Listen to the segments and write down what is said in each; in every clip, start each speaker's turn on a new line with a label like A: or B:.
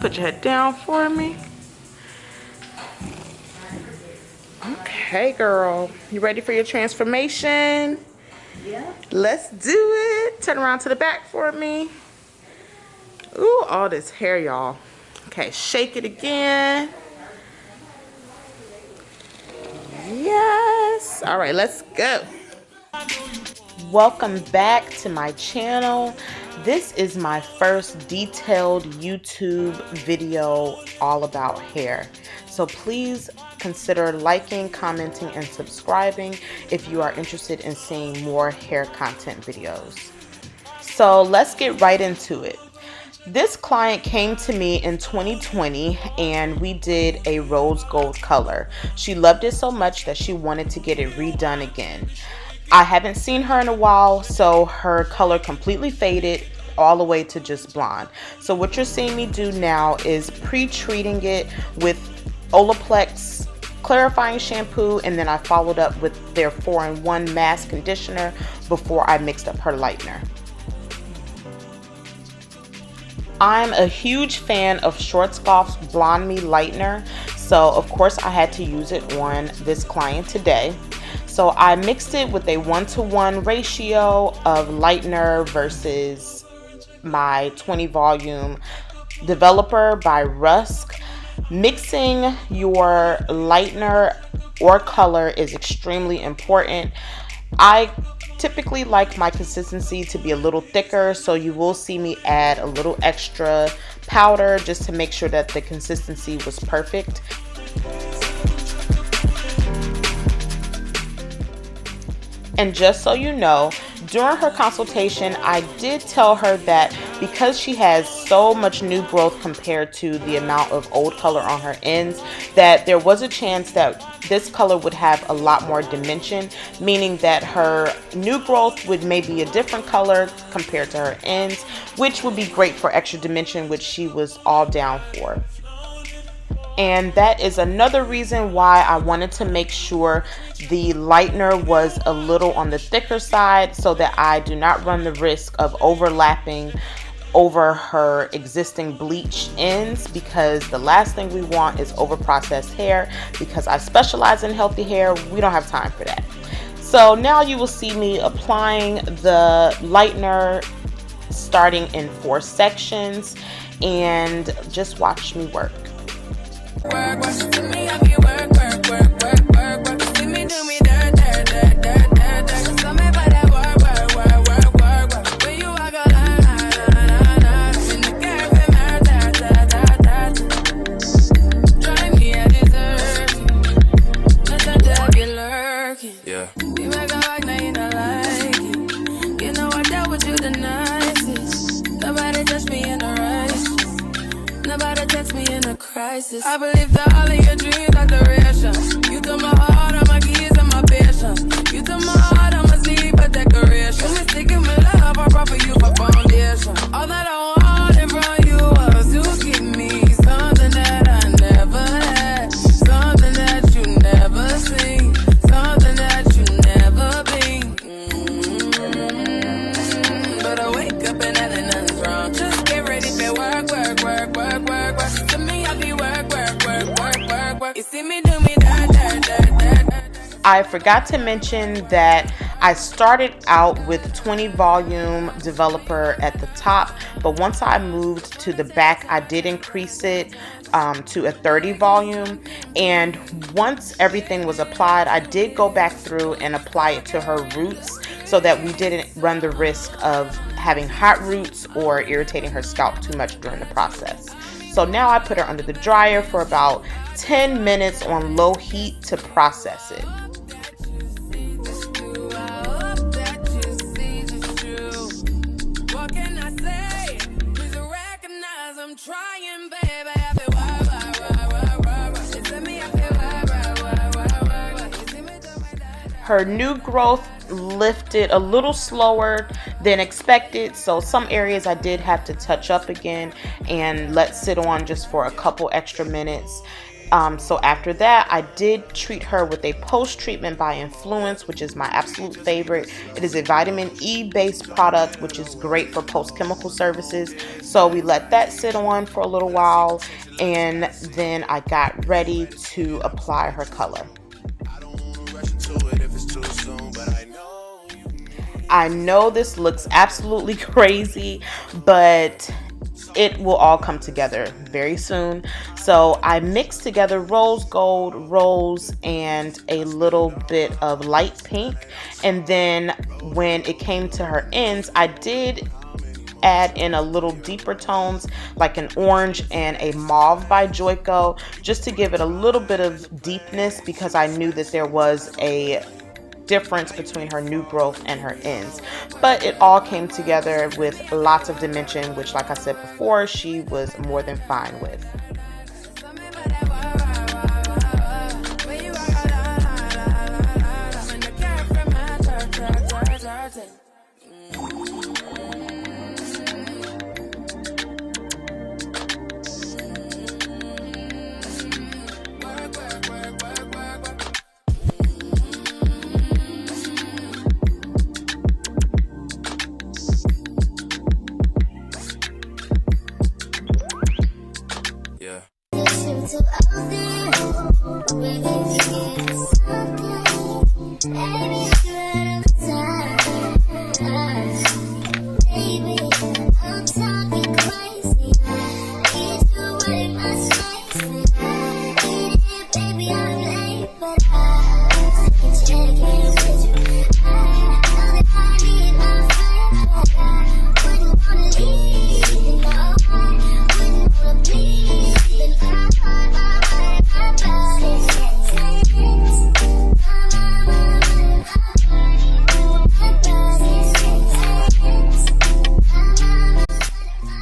A: put your head down for me. Okay, girl. You ready for your transformation?
B: Yeah.
A: Let's do it. Turn around to the back for me. Ooh, all this hair, y'all. Okay, shake it again. Yes. All right, let's go. Welcome back to my channel. This is my first detailed YouTube video all about hair. So please consider liking, commenting, and subscribing if you are interested in seeing more hair content videos. So let's get right into it. This client came to me in 2020 and we did a rose gold color. She loved it so much that she wanted to get it redone again. I haven't seen her in a while, so her color completely faded all the way to just blonde. So what you're seeing me do now is pre-treating it with Olaplex clarifying shampoo, and then I followed up with their 4-in-1 mask conditioner before I mixed up her lightener. I'm a huge fan of Schwarzkopf's BlondMe Lightener, so of course I had to use it on this client today. So I mixed it with a 1-to-1 ratio of lightener versus my 20 volume Developer by Rusk. Mixing your lightener or color is extremely important. I typically like my consistency to be a little thicker, so you will see me add a little extra powder just to make sure that the consistency was perfect. And just so you know, during her consultation, I did tell her that because she has so much new growth compared to the amount of old color on her ends, that there was a chance that this color would have a lot more dimension, meaning that her new growth would maybe a different color compared to her ends, which would be great for extra dimension, which she was all down for. And that is another reason why I wanted to make sure the lightener was a little on the thicker side so that I do not run the risk of overlapping over her existing bleach ends, because the last thing we want is over-processed hair. Because I specialize in healthy hair, we don't have time for that. So now you will see me applying the lightener starting in 4 sections, and just watch me work.
C: Work, watch it to me, I be work, work, work, work, work, work. See me do me dirt, dirt, dirt, dirt, dirt, dirt. So me by that work, work, work, work, work, work. When you walk a line, in the cafe, drive me a dessert. Let the devil lurking. Yeah. You make a walk, now you don't like it. You know I dealt with you the nicest. Nobody touched me in the right. Nobody text me in a crisis. I believe that all of your dreams are duration. You took my heart, all my keys, and my patience. You took my heart, I must leave a decoration. You mistaken my love, I brought for you for foundation. All that I wanted from you was to give me something that I never had, something that you never seen, something that you never been. But I wake up and nothing's wrong. Just get ready for work, work, work, work, work, work. To me, I be work, work, work, work, work, work. You see me do me that, that, that, that, that.
A: I forgot to mention that I started out with 20 volume Developer at the top, but once I moved to the back, I did increase it to a 30 volume. And once everything was applied, I did go back through and apply it to her roots so that we didn't run the risk of having hot roots or irritating her scalp too much during the process. So now I put her under the dryer for about 10 minutes on low heat to process it. Her new growth lifted a little slower than expected, so some areas I did have to touch up again and let sit on just for a couple extra minutes. So after that, I did treat her with a post treatment by Influance, which is my absolute favorite. It is a vitamin E based product, which is great for post chemical services. So we let that sit on for a little while, and then I got ready to apply her color. I know this looks absolutely crazy, but it will all come together very soon. So I mixed together rose gold, rose, and a little bit of light pink. And then when it came to her ends, I did add in a little deeper tones like an orange and a mauve by Joico, just to give it a little bit of deepness, because I knew that there was a difference between her new growth and her ends. But it all came together with lots of dimension, which, like I said before, she was more than fine with.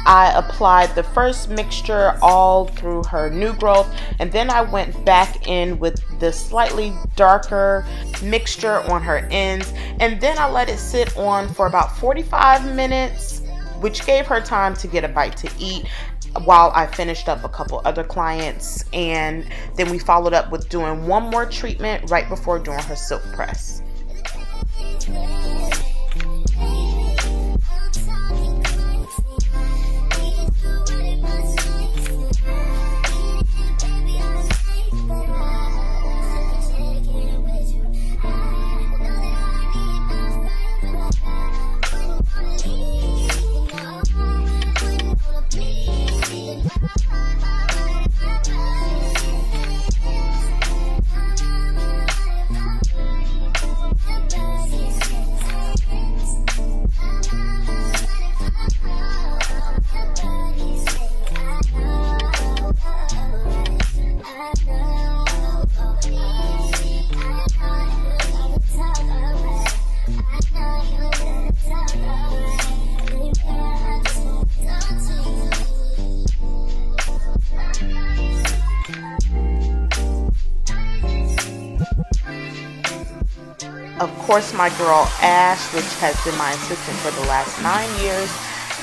A: I applied the first mixture all through her new growth, and then I went back in with the slightly darker mixture on her ends, and then I let it sit on for about 45 minutes, which gave her time to get a bite to eat while I finished up a couple other clients. And then we followed up with doing one more treatment right before doing her silk press. Of course, my girl Ash, which has been my assistant for the last 9 years,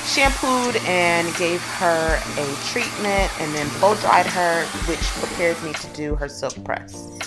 A: shampooed and gave her a treatment, and then blow dried her, which prepared me to do her silk press.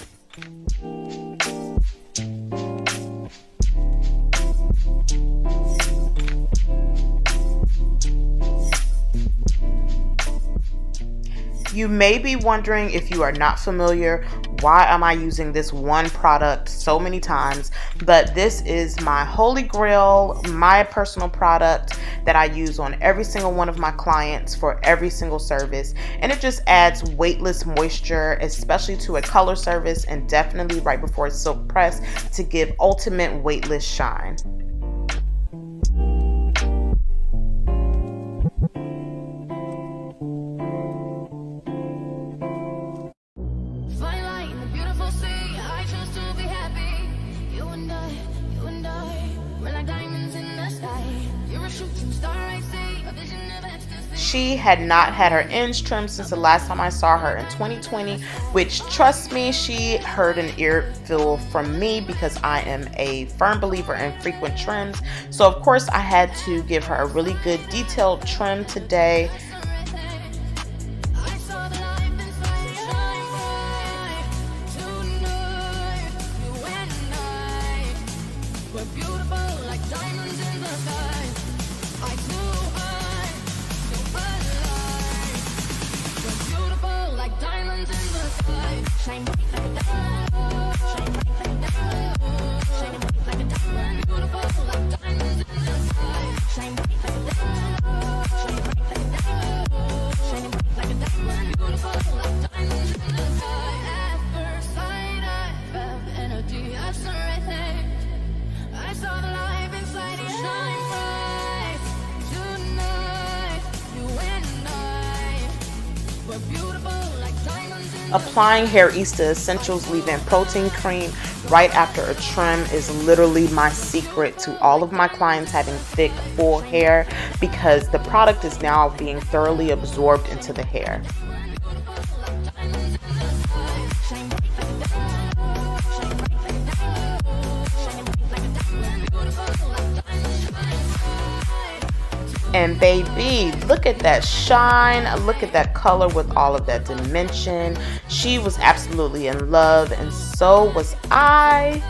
A: You may be wondering, if you are not familiar, why am I using this one product so many times? But this is my holy grail, my personal product that I use on every single one of my clients for every single service. And it just adds weightless moisture, especially to a color service, and definitely right before a silk press to give ultimate weightless shine. She had not had her ends trimmed since the last time I saw her in 2020, which, trust me, she heard an earful from me because I am a firm believer in frequent trims. So of course I had to give her a really good detailed trim today. Applying Hairista Essentials Leave-In Protein Cream right after a trim is literally my secret to all of my clients having thick, full hair, because the product is now being thoroughly absorbed into the hair. And baby, look at that shine, look at that color with all of that dimension. She was absolutely in love, and so was I.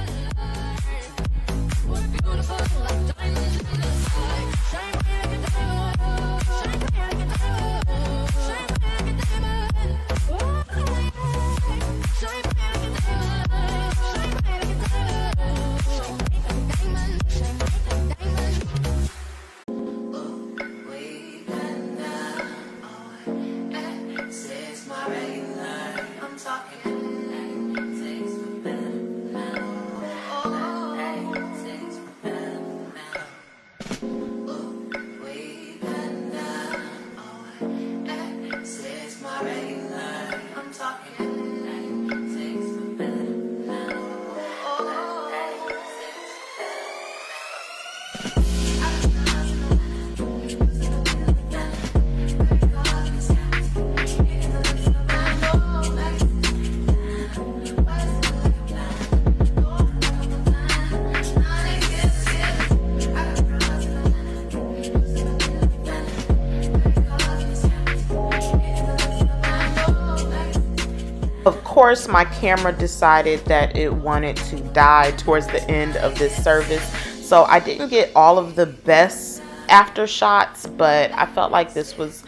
A: Of course, my camera decided that it wanted to die towards the end of this service, so I didn't get all of the best after shots, but I felt like this was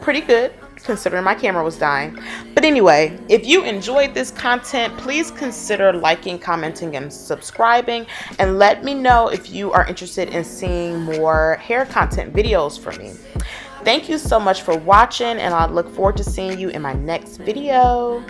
A: pretty good considering my camera was dying. But anyway, if you enjoyed this content, please consider liking, commenting, and subscribing, and let me know if you are interested in seeing more hair content videos from me. Thank you so much for watching, and I look forward to seeing you in my next video.